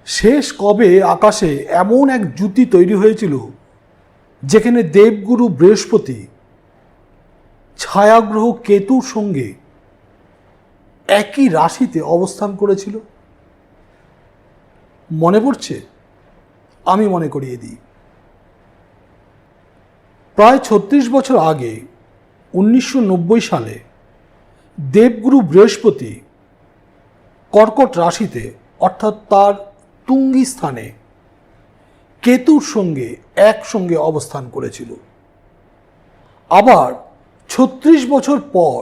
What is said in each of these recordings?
শেষ কবে আকাশে এমন এক জ্যোতি তৈরি হয়েছিল যেখানে দেবগুরু বৃহস্পতি ছায়াগ্রহ কেতুর সঙ্গে একই রাশিতে অবস্থান করেছিল? মনে পড়ছে? আমি মনে করিয়ে দিই। প্রায় ৩৬ বছর আগে ১৯৯০ সালে দেবগুরু বৃহস্পতি কর্কট রাশিতে অর্থাৎ তার তুঙ্গি স্থানে কেতুর সঙ্গে একসঙ্গে অবস্থান করেছিল। আবার ৩৬ বছর পর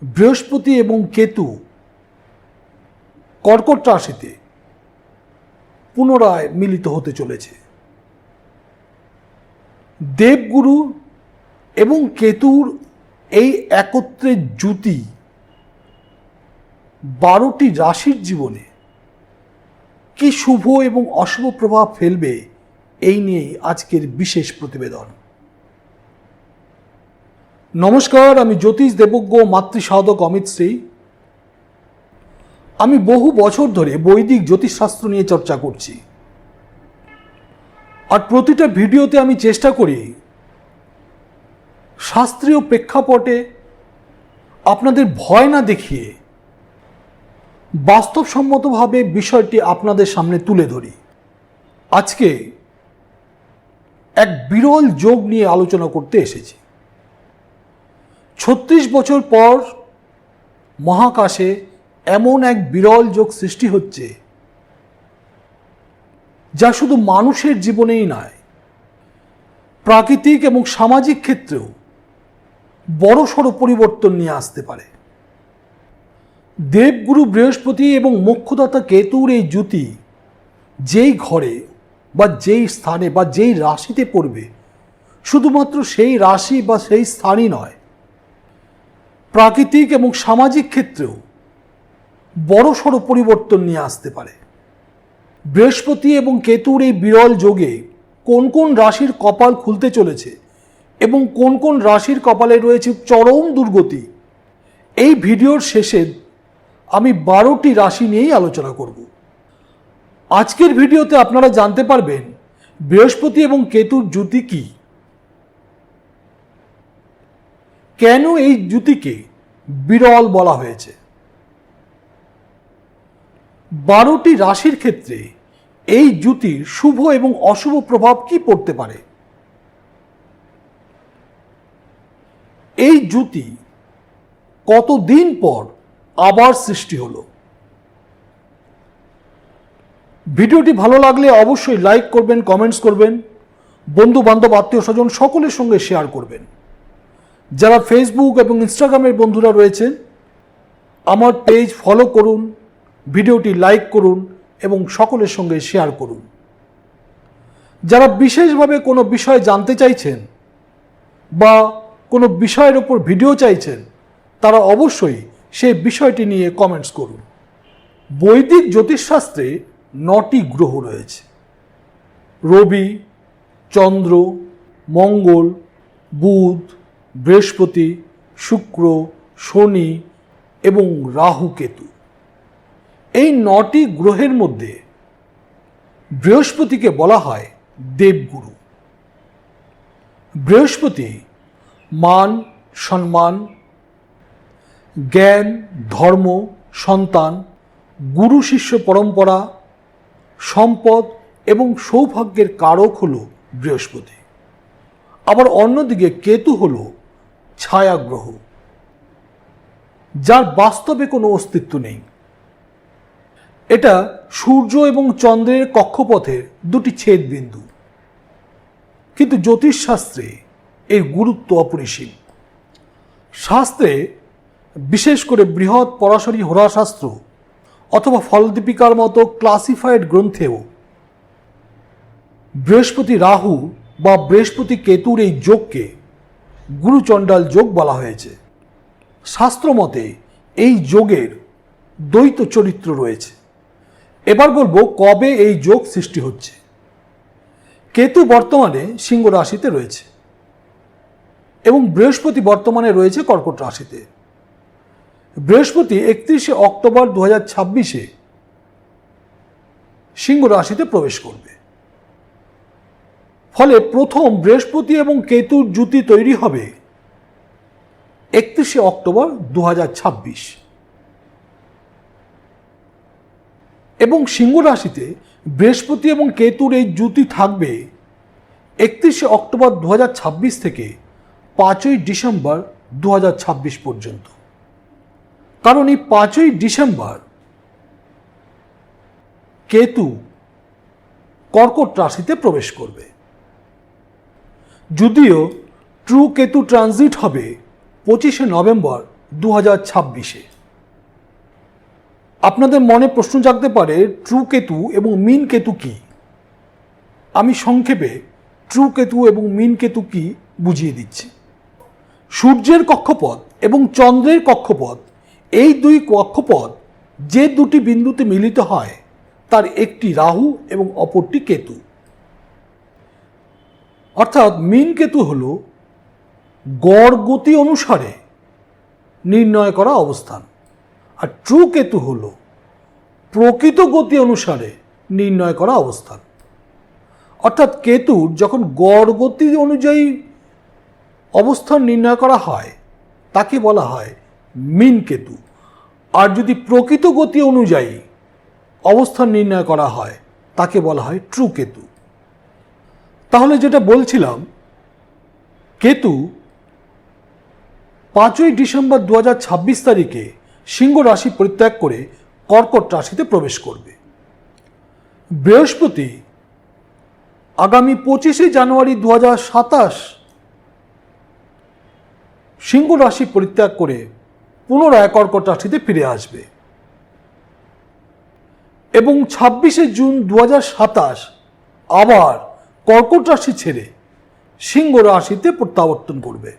বৃহস্পতি এবং কেতু কর্কট রাশিতে পুনরায় মিলিত হতে চলেছে। দেবগুরু এবং কেতুর এই একত্রের জ্যোতি ১২টি রাশির জীবনে কি শুভ এবং অশুভ প্রভাব ফেলবে, এই নিয়েই আজকের বিশেষ প্রতিবেদন। নমস্কার, আমি জ্যোতিষ দেবজ্ঞ মাতৃসাধক অমিত শ্রী। আমি বহু বছর ধরে বৈদিক জ্যোতিষশাস্ত্র নিয়ে চর্চা করছি, আর প্রতিটা ভিডিওতে আমি চেষ্টা করি শাস্ত্রীয় প্রেক্ষাপটে আপনাদের ভয় না দেখিয়ে বাস্তবসম্মতভাবে বিষয়টি আপনাদের সামনে তুলে ধরি। আজকে এক বিরল যোগ নিয়ে আলোচনা করতে এসেছি। ৩৬ বছর পর মহাকাশে এমন এক বিরল যোগ সৃষ্টি হচ্ছে যা শুধু মানুষের জীবনেই নয়, প্রাকৃতিক এবং সামাজিক ক্ষেত্রেও বড়সড় পরিবর্তন নিয়ে আসতে পারে। দেবগুরু বৃহস্পতি এবং মোক্ষদাতা কেতুর এই জ্যোতি যেই ঘরে বা যেই স্থানে বা যেই রাশিতে পড়বে, শুধুমাত্র সেই রাশি বা সেই স্থানই নয়, প্রাকৃতিক এবং সামাজিক ক্ষেত্রেও বড়সড় পরিবর্তন নিয়ে আসতে পারে। বৃহস্পতি এবং কেতুর এই বিরল যোগে কোন কোন রাশির কপাল খুলতে চলেছে এবং কোন কোন রাশির কপালে রয়েছে চরম দুর্গতি, এই ভিডিওর শেষে আমি 12টি রাশি নিয়েই আলোচনা করব। আজকের ভিডিওতে আপনারা জানতে পারবেন বৃহস্পতি এবং কেতুর জ্যোতি কি, কেন এই জ্যোতিকে বিরল বলা হয়েছে, 12টি রাশির ক্ষেত্রে এই জ্যোতির শুভ এবং অশুভ প্রভাব কি পড়তে পারে, এই জ্যোতি কতদিন পর আবার সৃষ্টি হলো। ভিডিওটি ভালো লাগলে অবশ্যই লাইক করবেন, কমেন্টস করবেন, বন্ধু বান্ধব আত্মীয় স্বজন সকলের সঙ্গে শেয়ার করবেন। যারা ফেসবুক এবং ইনস্টাগ্রামের বন্ধুরা রয়েছেন, আমার পেজ ফলো করুন, ভিডিওটি লাইক করুন এবং সকলের সঙ্গে শেয়ার করুন। যারা বিশেষভাবে কোনো বিষয় জানতে চাইছেন বা কোনো বিষয়ের উপর ভিডিও চাইছেন, তারা অবশ্যই সেই বিষয়টি নিয়ে কমেন্টস করুন। বৈদিক জ্যোতিষশাস্ত্রে 9টি গ্রহ রয়েছে: রবি, চন্দ্র, মঙ্গল, বুধ, বৃহস্পতি, শুক্র, শনি এবং রাহু কেতু। এই 9টি গ্রহের মধ্যে বৃহস্পতিকে বলা হয় দেবগুরু। বৃহস্পতি মান, সম্মান, জ্ঞান, ধর্ম, সন্তান, গুরু শিষ্য পরম্পরা, সম্পদ এবং সৌভাগ্যের কারক হল বৃহস্পতি। আবার অন্যদিকে কেতু হল ছায়াগ্রহ, যার বাস্তবে কোনো অস্তিত্ব নেই। এটা সূর্য এবং চন্দ্রের কক্ষপথের 2টি ছেদবিন্দু, কিন্তু জ্যোতিষশাস্ত্রে এর গুরুত্ব অপরিসীম। শাস্ত্রে, বিশেষ করে বৃহৎ পরাশরী হোরাশাস্ত্র অথবা ফলদীপিকার মতো ক্লাসিফাইড গ্রন্থেও বৃহস্পতি রাহু বা বৃহস্পতি কেতুর এই যোগকে গুরুচণ্ডাল যোগ বলা হয়েছে। শাস্ত্রমতে এই যোগের দ্বৈত চরিত্র রয়েছে। এবার বলবো কবে এই যোগ সৃষ্টি হচ্ছে। কেতু বর্তমানে সিংহ রাশিতে রয়েছে এবং বৃহস্পতি বর্তমানে রয়েছে কর্কট রাশিতে। বৃহস্পতি 31শে অক্টোবর 2026 সিংহ রাশিতে প্রবেশ করবে। ফলে প্রথম বৃহস্পতি এবং কেতুর জুতি তৈরি হবে 31শে অক্টোবর 2026 এবং সিংহ রাশিতে বৃহস্পতি এবং কেতুর এই জুতি থাকবে 31শে অক্টোবর 2026 থেকে 5ই ডিসেম্বর 2026 পর্যন্ত। কারণ এই 5ই ডিসেম্বর কেতু কর্কট রাশিতে প্রবেশ করবে। যদিও ট্রু কেতু ট্রানজিট হবে 25শে নভেম্বর 2026। আপনাদের মনে প্রশ্ন জাগতে পারে ট্রু কেতু এবং মিন কেতু কি? আমি সংক্ষেপে ট্রু কেতু এবং মিন কেতু কি বুঝিয়ে দিচ্ছি। সূর্যের কক্ষপথ এবং চন্দ্রের কক্ষপথ, এই দুই কক্ষপথ যে দুটি বিন্দুতে মিলিত হয় তার একটি রাহু এবং অপরটি কেতু। অর্থাৎ মিন কেতু হল গড় গতি অনুসারে নির্ণয় করা অবস্থান, আর ট্রু কেতু হল প্রকৃত গতি অনুসারে নির্ণয় করা অবস্থান। অর্থাৎ কেতুর যখন গড় গতি অনুযায়ী অবস্থান নির্ণয় করা হয় তাকে বলা হয় মিন কেতু, আর যদি প্রকৃত গতি অনুযায়ী অবস্থান নির্ণয় করা হয় তাকে বলা হয় ট্রু কেতু। তাহলে যেটা বলছিলাম, কেতু 5ই ডিসেম্বর 2026 তারিখে সিংহ রাশি পরিত্যাগ করে কর্কট রাশিতে প্রবেশ করবে। বৃহস্পতি আগামী 25শে জানুয়ারি 2027 সিংহ রাশি পরিত্যাগ করে পুনরায় কর্কট রাশিতে ফিরে আসবে এবং 26শে জুন 2027 আবার কর্কট রাশি ছেড়ে সিংহ রাশিতে প্রত্যাবর্তন করবে।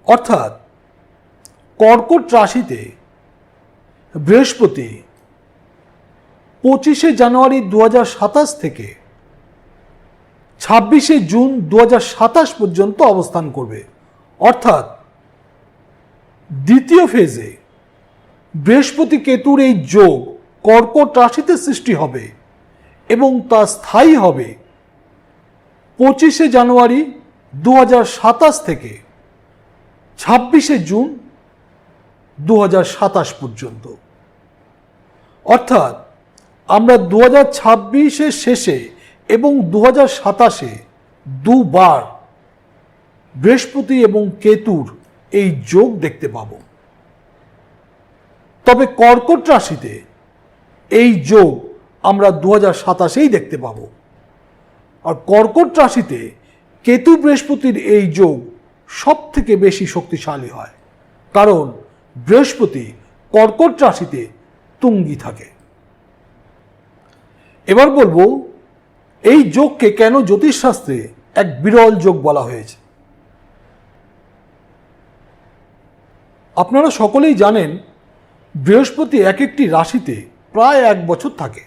অর্থাৎ কর্কট রাশিতে বৃহস্পতি 25শে জানুয়ারি 2027 থেকে 26শে জুন 2027 পর্যন্ত অবস্থান করবে। অর্থাৎ দ্বিতীয় ফেজে বৃহস্পতি কেতুর এই যোগ কর্কট রাশিতে সৃষ্টি হবে এবং তা স্থায়ী হবে 25শে জানুয়ারি 2027 থেকে 26শে জুন 2027 পর্যন্ত। অর্থাৎ আমরা 2026-এর শেষে এবং 2027-এ দুবার বৃহস্পতি এবং কেতুর এই যোগ দেখতে পাব। তবে কর্কট রাশিতে এই যোগ আমরা 2027-এই দেখতে পাব। আর কর্কট রাশিতে কেতু বৃহস্পতির এই যোগ সব থেকে বেশি শক্তিশালী হয়, কারণ বৃহস্পতি কর্কট রাশিতে তুঙ্গি থাকে। এবার বলবো এই যোগকে কেন জ্যোতিষশাস্ত্রে এক বিরল যোগ বলা হয়েছে। আপনারা সকলেই জানেন বৃহস্পতি এক একটি রাশিতে প্রায় 1 বছর থাকে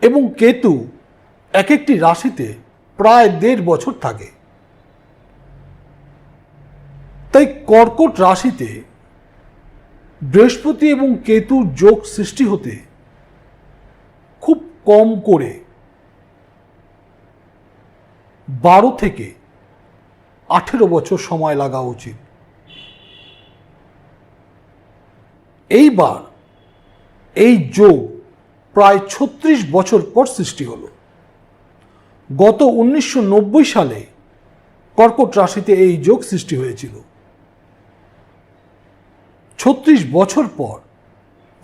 এবং কেতু এক একটি রাশিতে প্রায় 1.5 বছর থাকে। তাই কর্কট রাশিতে বৃহস্পতি এবং কেতুর যোগ সৃষ্টি হতে খুব কম করে 12 থেকে 18 বছর সময় লাগা উচিত। এইবার এই যোগ প্রায় 36 বছর পর সৃষ্টি হলো। গত 1990 সালে কর্কট রাশিতে এই যোগ সৃষ্টি হয়েছিল। 36 বছর পর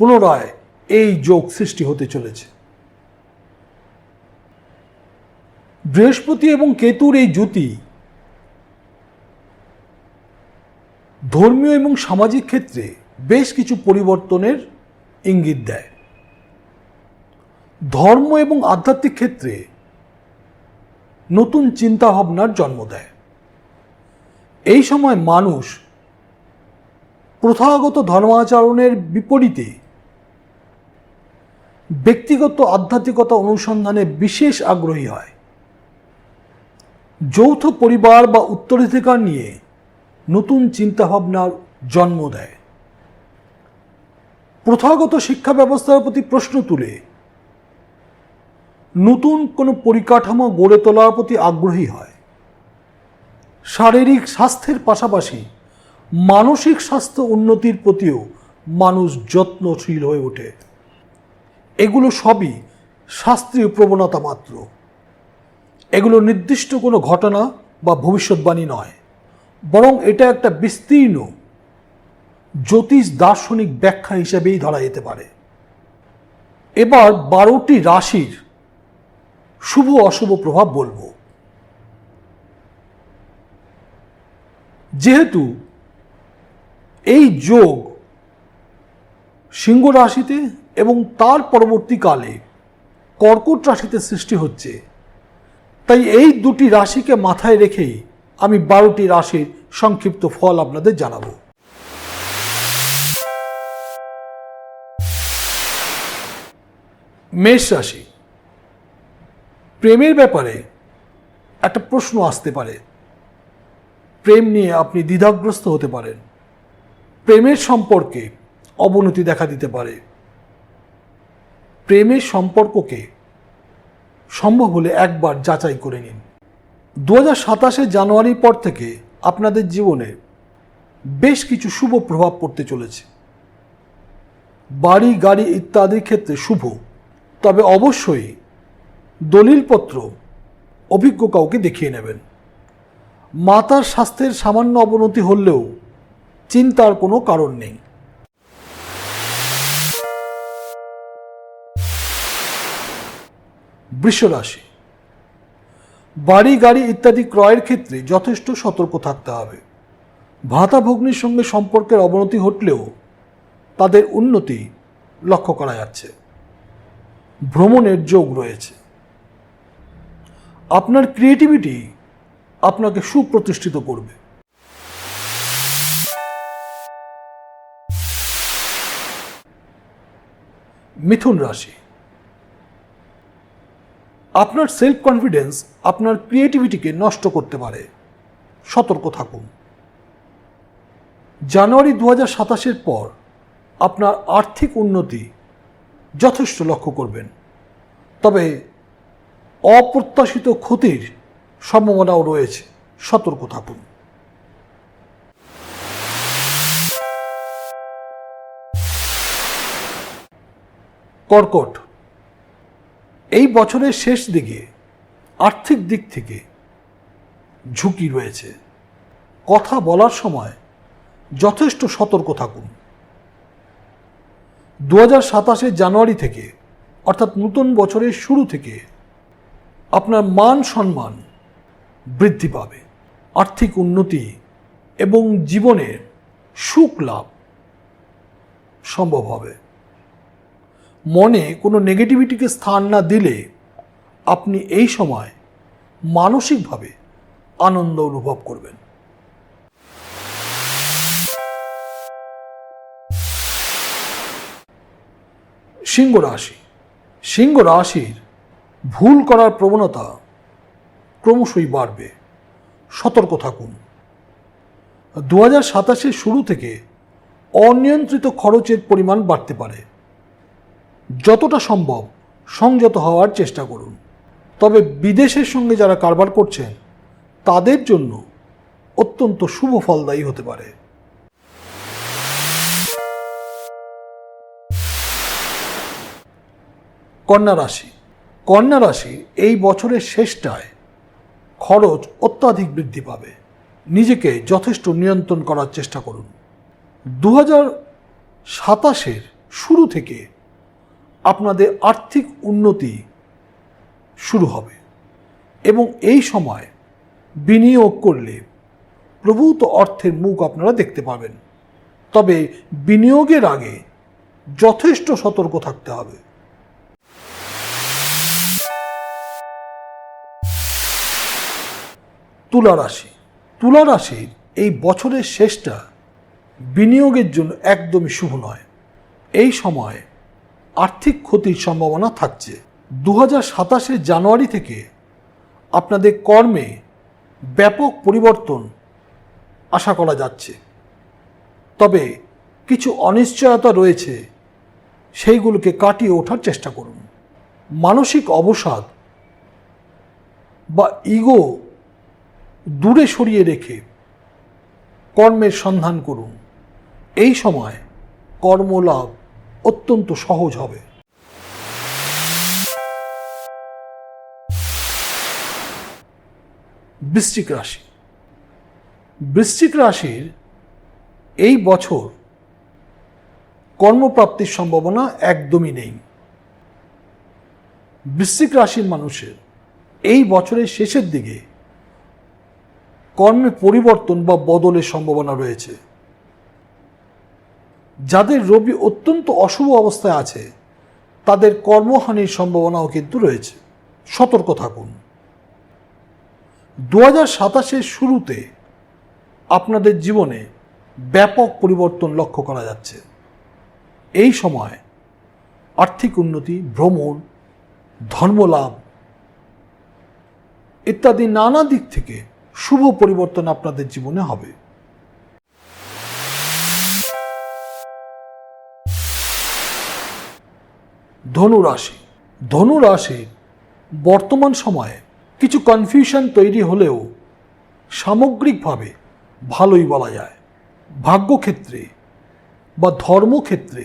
পুনরায় এই যোগ সৃষ্টি হতে চলেছে। বৃহস্পতি এবং কেতুর এই জুতি ধর্মীয় এবং সামাজিক ক্ষেত্রে বেশ কিছু পরিবর্তনের ইঙ্গিত দেয়। ধর্ম এবং আধ্যাত্মিক ক্ষেত্রে নতুন চিন্তাভাবনার জন্ম দেয়। এই সময় মানুষ প্রথাগত ধর্মাচরণের বিপরীতে ব্যক্তিগত আধ্যাত্মিকতা অনুসন্ধানে বিশেষ আগ্রহী হয়। যৌথ পরিবার বা উত্তরাধিকার নিয়ে নতুন চিন্তাভাবনার জন্ম দেয়। প্রথাগত শিক্ষা ব্যবস্থার প্রতি প্রশ্ন তুলে নতুন কোনো পরিকাঠামো গড়ে তোলার প্রতি আগ্রহী হয়। শারীরিক স্বাস্থ্যের পাশাপাশি মানসিক স্বাস্থ্য উন্নতির প্রতিও মানুষ যত্নশীল হয়ে ওঠে। এগুলো সবই শাস্ত্রীয় প্রবণতা মাত্র। এগুলো নির্দিষ্ট কোনো ঘটনা বা ভবিষ্যৎবাণী নয়, বরং এটা একটা বিস্তীর্ণ জ্যোতিষ দার্শনিক ব্যাখ্যা হিসেবেই ধরা যেতে পারে। এবার 12টি রাশির শুভ অশুভ প্রভাব বলবো। যেহেতু এই যোগ সিংহ রাশিতে এবং তার পরবর্তীকালে কর্কট রাশিতে সৃষ্টি হচ্ছে, তাই এই দুটি রাশিকে মাথায় রেখেই আমি 12টি রাশির সংক্ষিপ্ত ফল আপনাদের জানাবো। মেষ রাশি। প্রেমের ব্যাপারে একটা প্রশ্ন আসতে পারে। প্রেম নিয়ে আপনি দ্বিধাগ্রস্ত হতে পারেন। প্রেমের সম্পর্কে অবনতি দেখা দিতে পারে। প্রেমের সম্পর্ককে সম্ভব হলে একবার যাচাই করে নিন। 2027 জানুয়ারির পর থেকে আপনাদের জীবনে বেশ কিছু শুভ প্রভাব পড়তে চলেছে। বাড়ি গাড়ি ইত্যাদির ক্ষেত্রে শুভ, তবে অবশ্যই দলিলপত্র অভিজ্ঞ কাউকে দেখিয়ে নেবেন। মাতার স্বাস্থ্যের সামান্য অবনতি হলেও চিন্তার কোনো কারণ নেই। বৃষ রাশি। বাড়ি গাড়ি ইত্যাদি ক্রয়ের ক্ষেত্রে যথেষ্ট সতর্ক থাকতে হবে। ভাতা ভগ্নির সঙ্গে সম্পর্কের অবনতি ঘটলেও তাদের উন্নতি লক্ষ্য করা যাচ্ছে। ভ্রমণের যোগ রয়েছে। আপনার ক্রিয়েটিভিটি আপনাকে সুপ্রতিষ্ঠিত করবে। মিথুন রাশি। আপনার সেলফ কনফিডেন্স আপনার ক্রিয়েটিভিটিকে নষ্ট করতে পারে, সতর্ক থাকুন। জানুয়ারি 2027 পর আপনার আর্থিক উন্নতি যথেষ্ট লক্ষ্য করবেন, তবে অপ্রত্যাশিত ক্ষতির সম্ভাবনাও রয়েছে, সতর্ক থাকুন। কর্কট। এই বছরের শেষ দিকে আর্থিক দিক থেকে ঝুঁকি রয়েছে। কথা বলার সময় যথেষ্ট সতর্ক থাকুন। 2027 জানুয়ারি থেকে অর্থাৎ নতুন বছরের শুরু থেকে আপনার মান সম্মান বৃদ্ধি পাবে, আর্থিক উন্নতি এবং জীবনের সুখ লাভ সম্ভব হবে। মনে কোনো নেগেটিভিটিকে স্থান না দিলে আপনি এই সময় মানসিকভাবে আনন্দ অনুভব করবেন। সিংহ রাশি। সিংহ রাশির ভুল করার প্রবণতা ক্রমশই বাড়বে, সতর্ক থাকুন। 2027 শুরু থেকে অনিয়ন্ত্রিত খরচের পরিমাণ বাড়তে পারে। যতটা সম্ভব সংযত হওয়ার চেষ্টা করুন। তবে বিদেশের সঙ্গে যারা কারবার করছেন তাদের জন্য অত্যন্ত শুভ ফলদায়ী হতে পারে। কন্যা রাশি। কন্যা রাশি এই বছরের শেষটায় খরচ অত্যাধিক বৃদ্ধি পাবে। নিজেকে যথেষ্ট নিয়ন্ত্রণ করার চেষ্টা করুন। 2027 শুরু থেকে আপনাদের আর্থিক উন্নতি শুরু হবে এবং এই সময় বিনিয়োগ করলে প্রভূত অর্থের মুখ আপনারা দেখতে পাবেন। তবে বিনিয়োগের আগে যথেষ্ট সতর্ক থাকতে হবে। তুলা রাশি। তুলা রাশির এই বছরের শেষটা বিনিয়োগের জন্য একদমই শুভ নয়। এই সময় আর্থিক ক্ষতির সম্ভাবনা থাকছে। 2027 জানুয়ারি থেকে আপনাদের কর্মে ব্যাপক পরিবর্তন আশা করা যাচ্ছে, তবে কিছু অনিশ্চয়তা রয়েছে সেইগুলোকে কাটিয়ে ওঠার চেষ্টা করুন। মানসিক অবসাদ বা ইগো দূরে সরিয়ে রেখে কর্মের সন্ধান করুন। এই সময় কর্মলাভ অত্যন্ত সহজ হবে। বৃশ্চিক রাশি। বৃশ্চিক রাশির এই বছর কর্মপ্রাপ্তির সম্ভাবনা একদমই নেই। বৃশ্চিক রাশির মানুষের এই বছরের শেষের দিকে কর্মে পরিবর্তন বা বদলের সম্ভাবনা রয়েছে। যাদের রবি অত্যন্ত অশুভ অবস্থায় আছে তাদের কর্মহানির সম্ভাবনাও কিন্তু রয়েছে। সতর্ক থাকুন। 2027-এর শুরুতে আপনাদের জীবনে ব্যাপক পরিবর্তন লক্ষ্য করা যাচ্ছে। এই সময় আর্থিক উন্নতি, ভ্রমণ, ধর্মলাভ ইত্যাদি নানা দিক থেকে শুভ পরিবর্তন আপনাদের জীবনে হবে। ধনু রাশি। ধনু রাশির বর্তমান সময়ে কিছু কনফিউশন তৈরি হলেও সামগ্রিকভাবে ভালোই বলা যায়। ভাগ্যক্ষেত্রে বা ধর্মক্ষেত্রে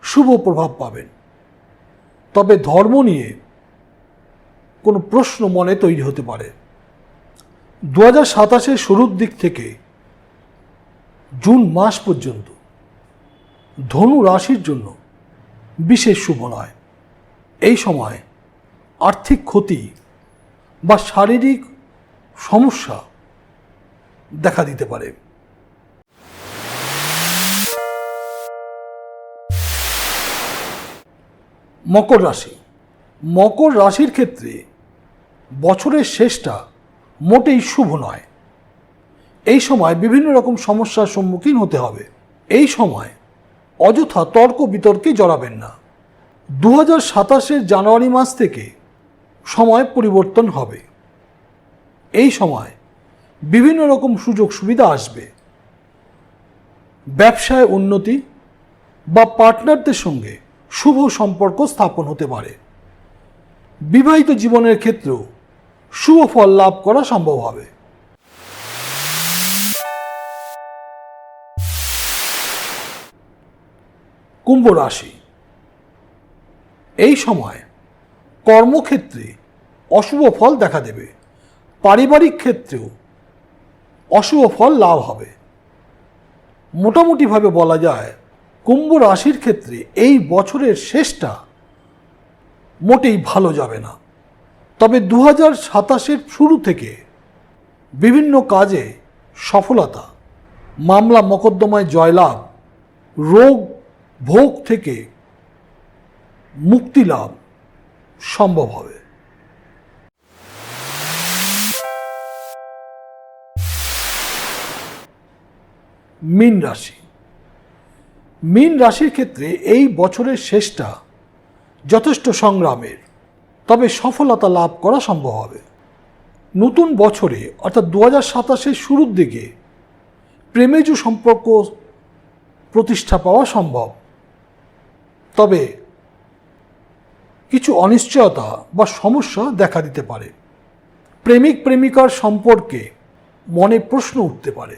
শুভ প্রভাব পাবেন, তবে ধর্ম নিয়ে কোনো প্রশ্ন মনে তৈরি হতে পারে। 2027-এর শুরুর দিক থেকে জুন মাস পর্যন্ত ধনু রাশির জন্য বিশেষ শুভ নয়। এই সময় আর্থিক ক্ষতি বা শারীরিক সমস্যা দেখা দিতে পারে। মকর রাশি। মকর রাশির ক্ষেত্রে বছরের শেষটা মোটেই শুভ নয়। এই সময় বিভিন্ন রকম সমস্যার সম্মুখীন হতে হবে। এই সময় অযথা তর্ক বিতর্কে জড়াবেন না। 2027-এর জানুয়ারি মাস থেকে সময় পরিবর্তন হবে। এই সময় বিভিন্ন রকম সুযোগ সুবিধা আসবে। ব্যবসায় উন্নতি বা পার্টনারদের সঙ্গে শুভ সম্পর্ক স্থাপন হতে পারে। বিবাহিত জীবনের ক্ষেত্রেও শুভ ফল লাভ করা সম্ভব হবে। কুম্ভ রাশি। এই সময় কর্মক্ষেত্রে অশুভ ফল দেখা দেবে। পারিবারিক ক্ষেত্রেও অশুভ ফল লাভ হবে। মোটামুটিভাবে বলা যায় কুম্ভ রাশির ক্ষেত্রে এই বছরের শেষটা মোটেই ভালো যাবে না। তবে 2027-এর শুরু থেকে বিভিন্ন কাজে সফলতা, মামলা মোকদ্দমায় জয়লাভ, রোগ ভোগ থেকে মুক্তি লাভ সম্ভব হবে। মীন রাশি। মীন রাশির ক্ষেত্রে এই বছরের শেষটা যথেষ্ট সংগ্রামের, তবে সফলতা লাভ করা সম্ভব হবে। নতুন বছরে অর্থাৎ 2027-এর শুরুর দিকে প্রেমেজ সম্পর্ক প্রতিষ্ঠা পাওয়া সম্ভব, তবে কিছু অনিশ্চয়তা বা সমস্যা দেখা দিতে পারে। প্রেমিক প্রেমিকার সম্পর্কে মনে প্রশ্ন উঠতে পারে।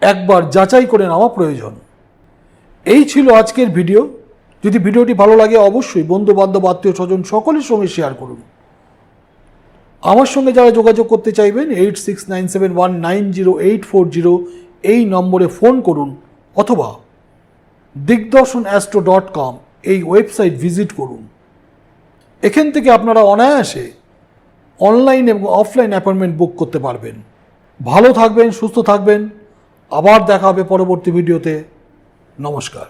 একবার যাচাই করে নেওয়া প্রয়োজন। এই ছিল আজকের ভিডিও। যদি ভিডিওটি ভালো লাগে অবশ্যই বন্ধু বান্ধব আত্মীয় স্বজন সকলের সঙ্গে শেয়ার করুন। আমার সঙ্গে যারা যোগাযোগ করতে চাইবেন 8697190840 এই নম্বরে ফোন করুন, অথবা digdarshanastro.com এই ওয়েবসাইট ভিজিট করুন। এখান থেকে আপনারা অনায়াসে অনলাইন এবং অফলাইন অ্যাপয়েন্টমেন্ট বুক করতে পারবেন। ভালো থাকবেন, সুস্থ থাকবেন। আবার দেখা হবে পরবর্তী ভিডিওতে। নমস্কার।